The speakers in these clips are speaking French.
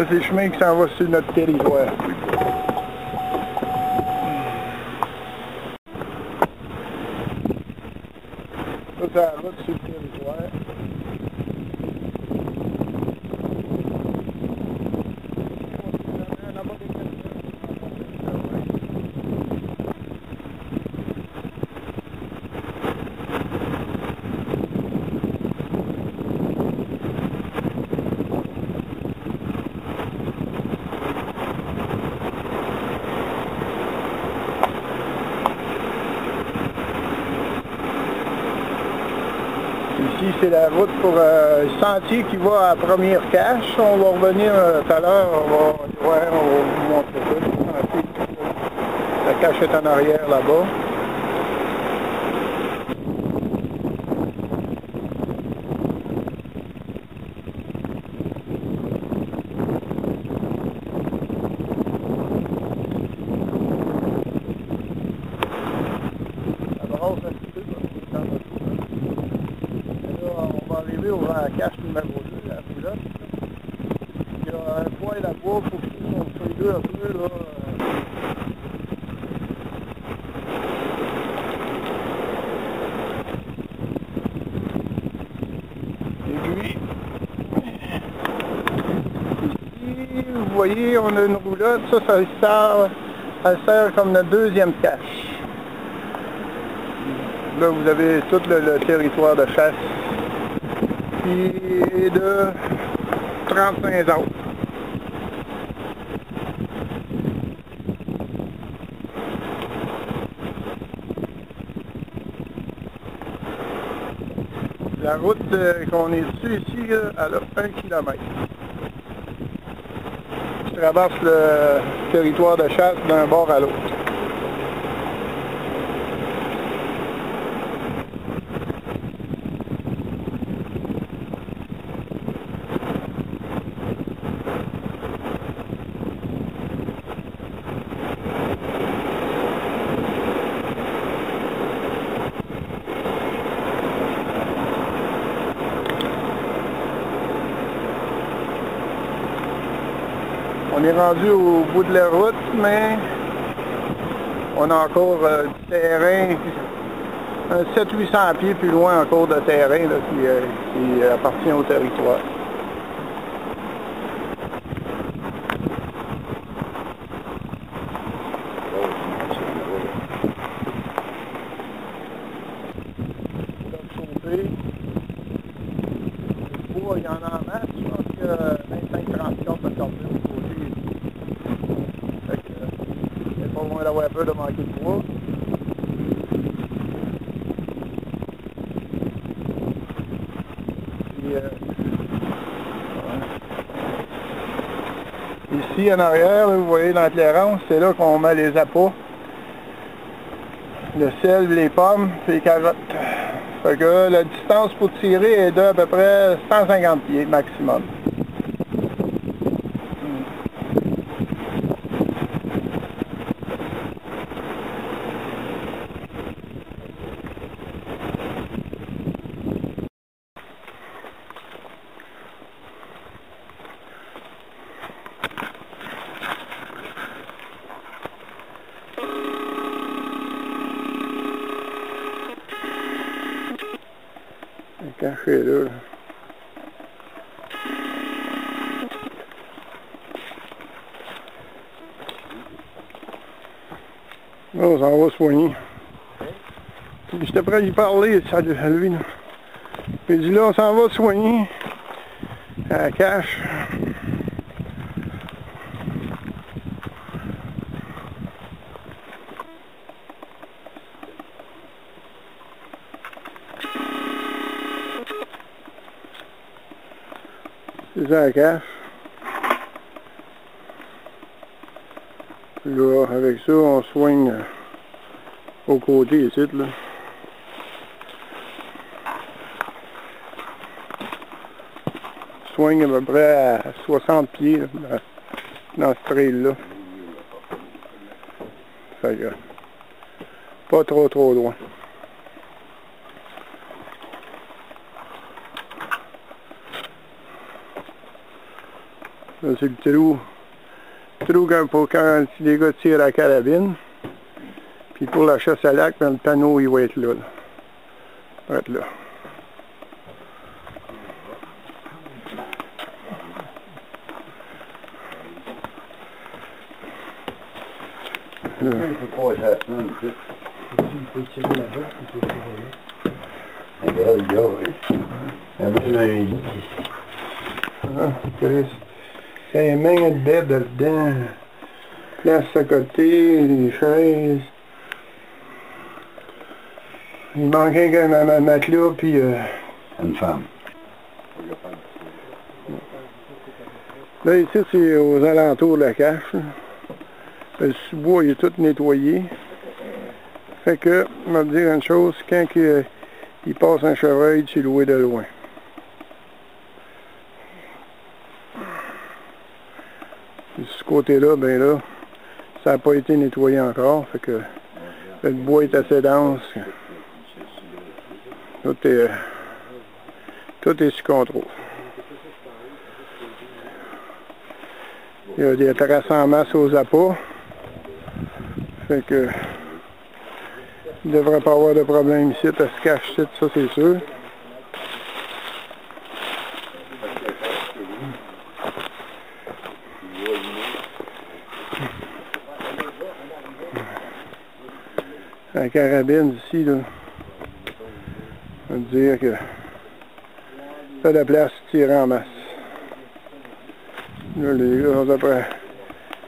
Ça, c'est le chemin qui s'en va sur notre territoire. Ça, c'est la route sur le territoire. Ici, c'est la route pour le sentier qui va à Première Cache. On va revenir tout à l'heure, on va vous montrer ça. Le sentier. La cache est en arrière là-bas. On va arriver au grand cache numéro 2, la roulotte. Il y a un point là-bas, il faut que on soit deux un peu là. Et puis, ici, vous voyez, on a une roulotte, ça sert comme notre deuxième cache. Là, vous avez tout le territoire de chasse qui est de 35 autres. La route qu'on est dessus ici, elle a 1 km. Je traverse le territoire de chasse d'un bord à l'autre. On est rendu au bout de la route, mais on a encore du terrain, 700-800 pieds plus loin encore de terrain là, qui appartient au territoire. Il y en a en masse, je pense que 25-30 cordes de cordée au côté. Fait que c'est pas loin d'avoir peur de manquer de bois. Puis, ici en arrière, vous voyez dans l'éclairance, c'est là qu'on met les appâts, le sel, les pommes et les carottes. Fait que la distance pour tirer est d'à peu près 150 pieds maximum. Caché là. Là, on s'en va soigner. J'étais prêt à y parler, ça à lui. Là. Il dit là, on s'en va soigner. À la cache. C'est ça la cache. Puis là, avec ça, on soigne au côté ici, là. Soigne à peu près à 60 pieds là, dans ce trail-là. Fait que, pas trop loin. Là, c'est le trou pour quand les gars tirent la carabine. Puis pour la chasse à lac, le panneau, il va être là. Il va être là. Il faut pas être à il faut tirer là-bas, il faut tirer là. Il y a une main de bête dedans. Place à côté, les chaises. Il manquait un matelas, puis... Une femme. Là, ici, c'est aux alentours de la cache. Le sous-bois, il est tout nettoyé. Fait que, je vais te dire une chose, quand il passe un chevreuil, tu le vois de loin. Et ce côté-là, ben là, ça n'a pas été nettoyé encore, fait que le bois est assez dense. Tout est sous contrôle. Il y a des traces en masse aux appâts. Fait que il ne devrait pas avoir de problème ici, à se cacher, ça c'est sûr. La carabine ici, là, on va dire que pas de place pour tirer en masse. Là, les gars ont après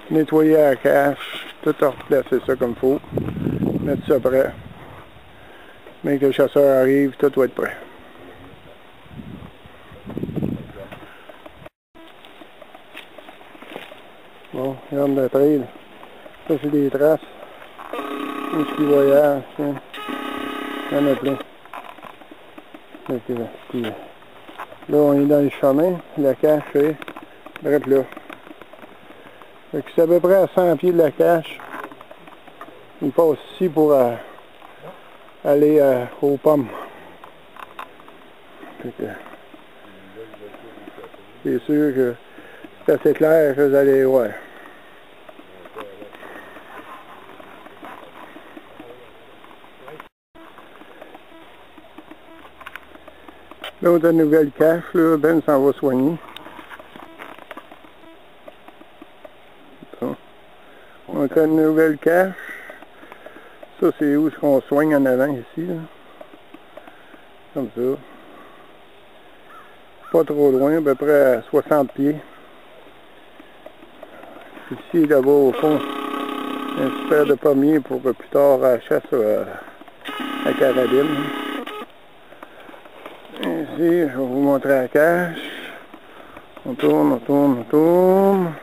nettoyer la cache, tout replacer ça comme il faut, mettre ça prêt. Mais que le chasseur arrive, tout doit être prêt. Bon, regarde la trail. Ça c'est des traces. Un ski voyage, tiens. Il y en a plein. Puis, là on est dans le chemin, la cache est direct là. Fait que c'est à peu près à 100 pieds de la cache. Il passe ici pour aller aux pommes. C'est sûr que c'est assez clair que vous allez voir. Là, on a une nouvelle cache, là, Ben s'en va soigner. On a une nouvelle cache. Ça, c'est où qu'on soigne en avant, ici, là. Comme ça. Pas trop loin, à peu près à 60 pieds. Ici, là-bas, au fond, un super de pommier pour plus tard à la chasse à la carabine. Ici, je vais vous montrer la cache. On tourne, on tourne, on tourne.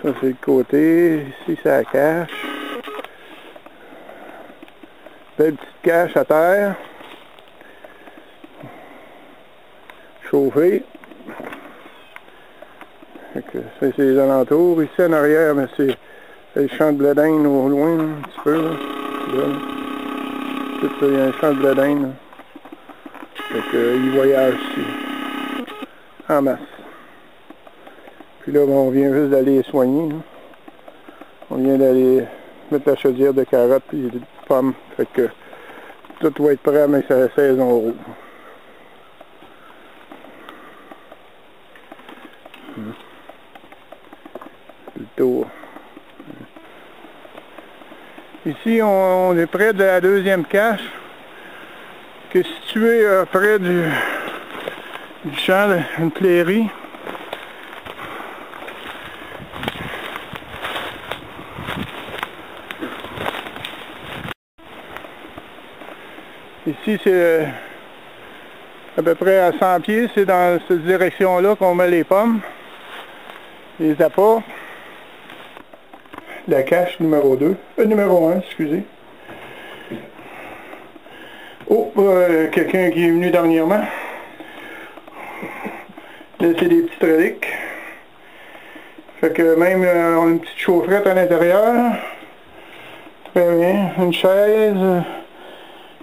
Ça, c'est le côté. Ici, c'est la cache. Belle petite cache à terre. Chauffée. C'est les alentours. Ici, en arrière, mais c'est le champ de blé d'Inde au loin, là, un petit peu. Là. Tout ça, il y a un champ de blé d'Inde. Là. Fait qu'il voyage ici. En masse. Puis là, on vient juste d'aller les soigner. Là. On vient d'aller mettre la chaudière de carottes puis des pommes. Fait que tout va être prêt avec sa saison rouge. Le tour. Ici, on est près de la deuxième cache qui est située près du champ, une prairie. Ici, c'est à peu près à 100 pieds, c'est dans cette direction-là qu'on met les pommes, les appâts. La cache numéro 2, numéro 1, excusez. Oh, quelqu'un qui est venu dernièrement. Là, c'est des petites reliques. Fait que même, on a une petite chaufferette à l'intérieur. Très bien, une chaise.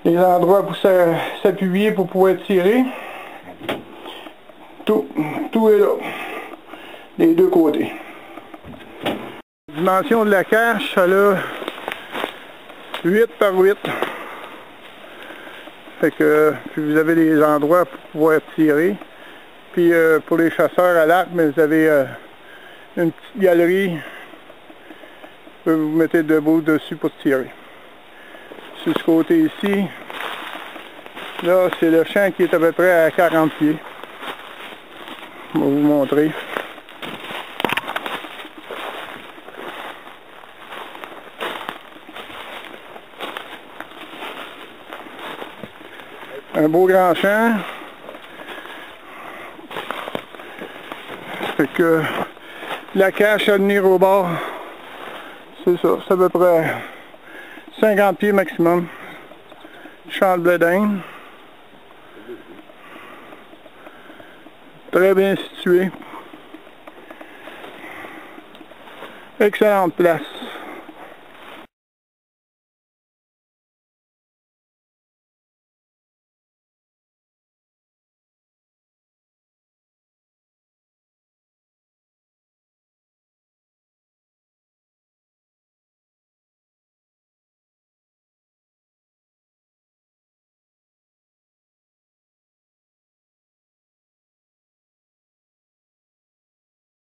Les endroits pour s'appuyer pour pouvoir tirer. Tout est là. les deux côtés. La dimension de la cache, elle a 8 par 8. Fait que puis vous avez des endroits pour pouvoir tirer. Puis pour les chasseurs à l'arc, mais vous avez une petite galerie. Vous vous mettez debout dessus pour tirer. Sur ce côté ici, là c'est le champ qui est à peu près à 40 pieds. Je vais vous montrer. Un beau grand champ. Fait que la cache à venir au bord, c'est ça, c'est à peu près 50 pieds maximum. Champ de blé d'Inde. Très bien situé. Excellente place.